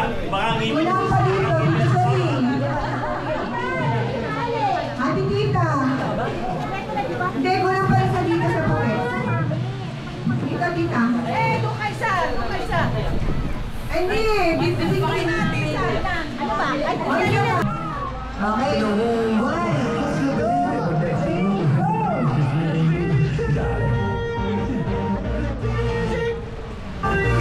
Wala pa dito, sorry. Ate Tita. Hindi, wala pa rin sa dito sa buhay. Dito, Tita. Doon kaysa. Ay, hindi. Dito natin. Ano ba? Okay.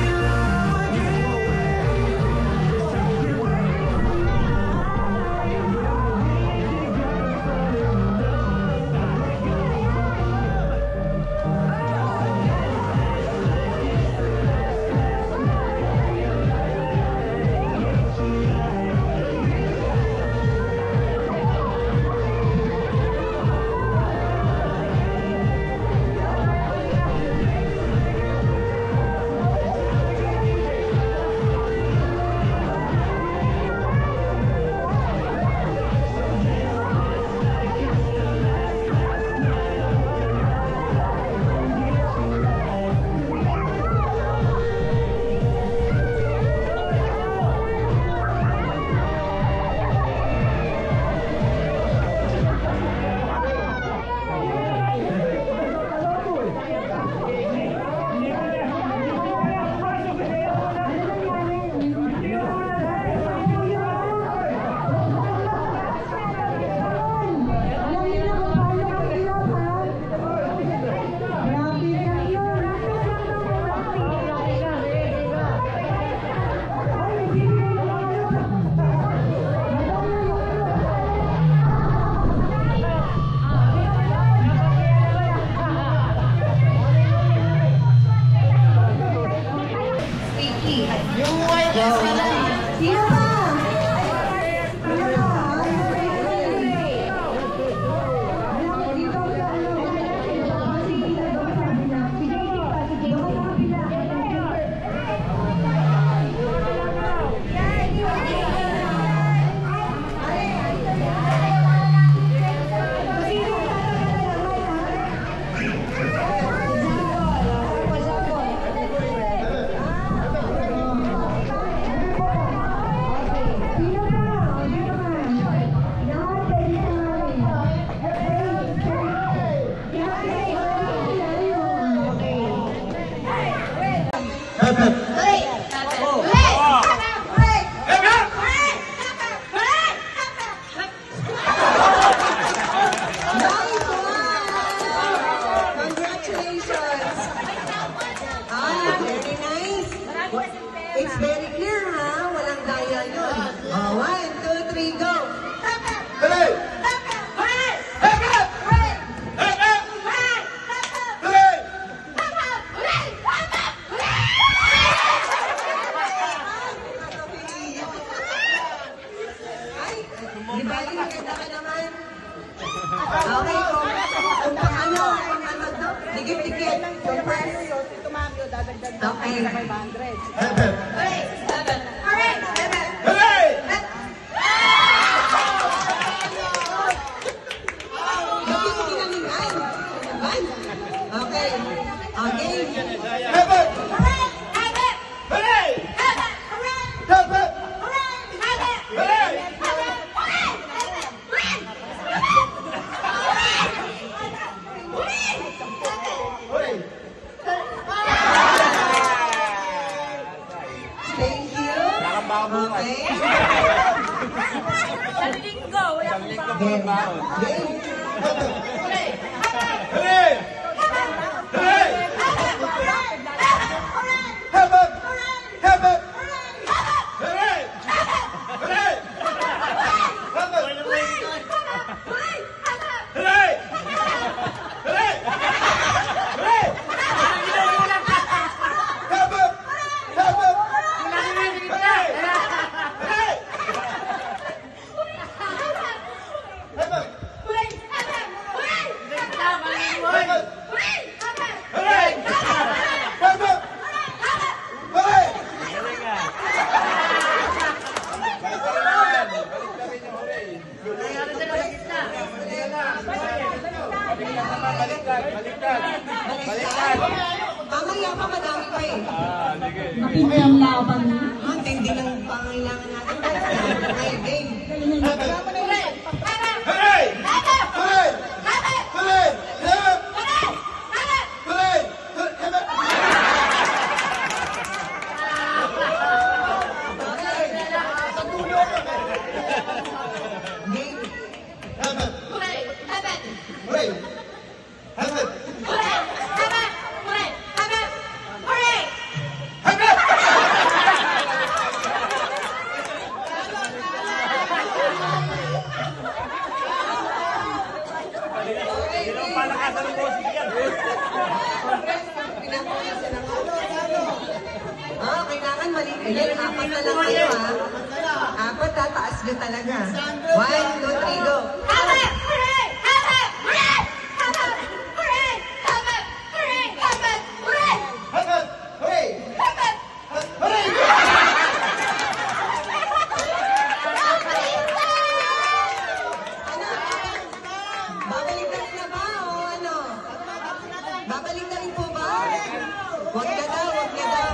It's very clear, ha? Walang daya yun. 1, 2, 3, go! Hooray! Hooray! Hooray! Ay, di ba yung maganda ka naman? Okay, kung paano to? Dikit-dikit. Kung paano yun, si Tumamio, dadagdag na 500. Hooray! Hooray! Hooray! Okay. Mamaya pa madami pa eh. Mapindi ang laban. Ang tindi ng pangailangan. Okay, game. Hooray! Hooray! Hooray! Hooray! Game. Hooray! Oh, kailangan mali. Ayan, apat na lang kayo, ha? Apat, tataas nyo talaga. 1, 2, 3, go. Babalik na rin na ba, o ano? Babalik na rin po ba? Huwag na daw, huwag na daw.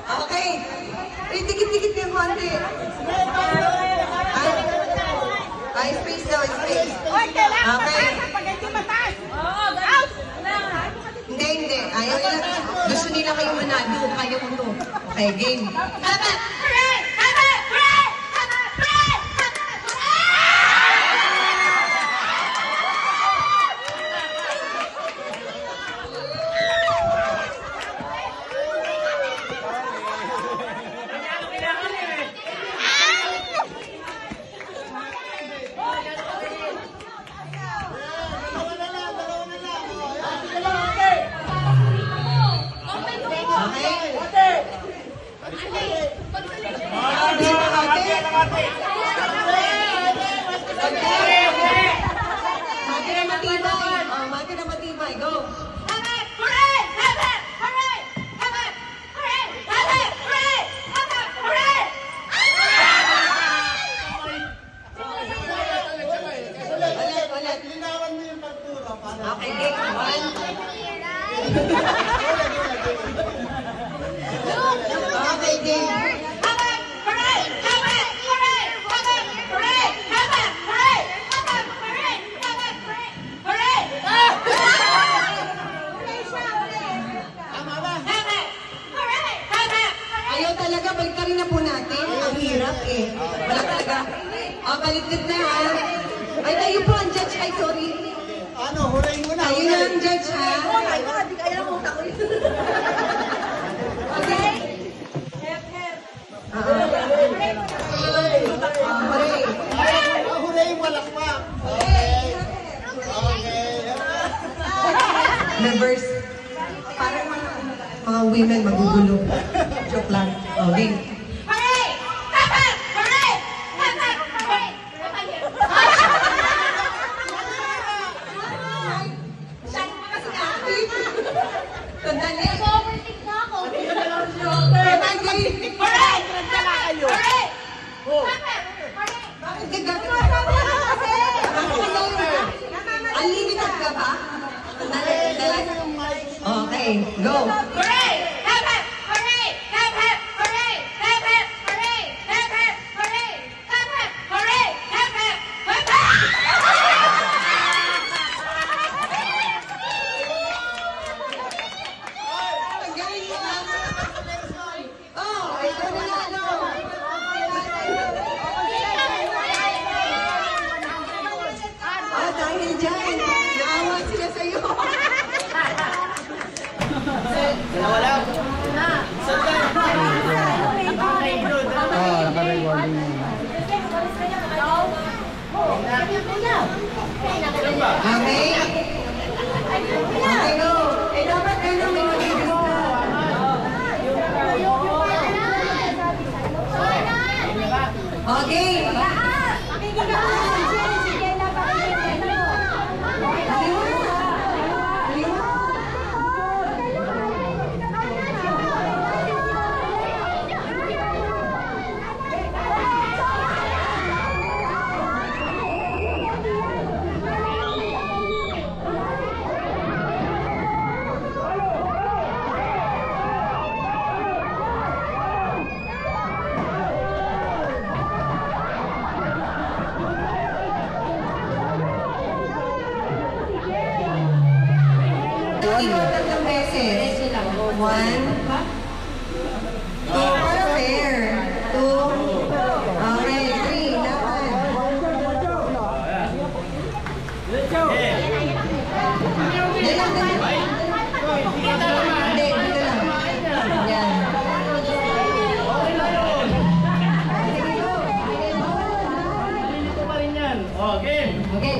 Okay. Eh, dikit-dikit yung konti. Ay, space daw, space. Okay. Hindi, hindi. Ayaw nila. Gusto nila kayo manalo. Kaya mo to. Okay, game. Okay, game. 1. Okay, game. Ayaw talaga, baliktarin na po natin. Ang hirap eh. Wala talaga. Oh, baliktad na ha. Ay, kayo po ang judge. Ay, sorry. Ano, hooray mo na. Kayo na ang judge ha. Oh my God, di kaya mo ako yun. Okay. Hooray. Hooray, walakpak. Okay. Okay. Reverse. Parang mga women magugulo. Joke lang. Okay. Sandali. Overtake na ako. Bakit gagamit? Unlimited ka ba? Sandali. Okay, go. Galing mo lang. Oh, ikaw na lang, ano? Ah, dahil dyan, naawa sila sa'yo. Okay? Okay, go. Eh, dapat ganun may mag-igas na. Okay. tatlong beses. 1, 2 for a pair. 2. Okay, 3. Laban. Dito lang. Hindi, dito lang. Yan. Okay. Okay.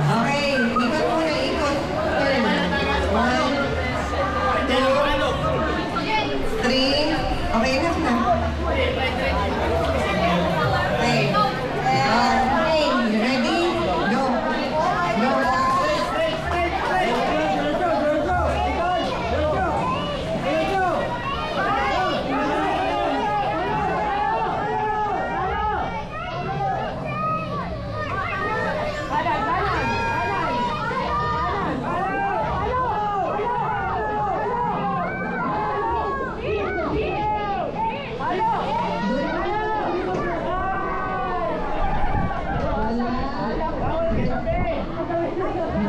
Okay, ikot muna, ikot. Turn. 1, 2, 3. Okay, enough na. Okay. Okay, you ready? Go. Go.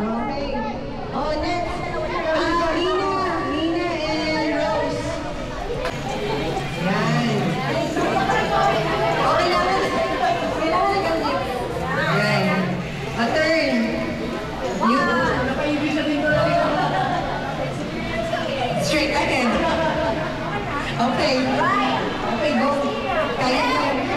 Okay. Oh, next. Lina and Rose. Yan. Okay lang. Kailangan na gamit. Yan. A turn. You. Straight ahead. Okay. Okay, go. Kaya mo.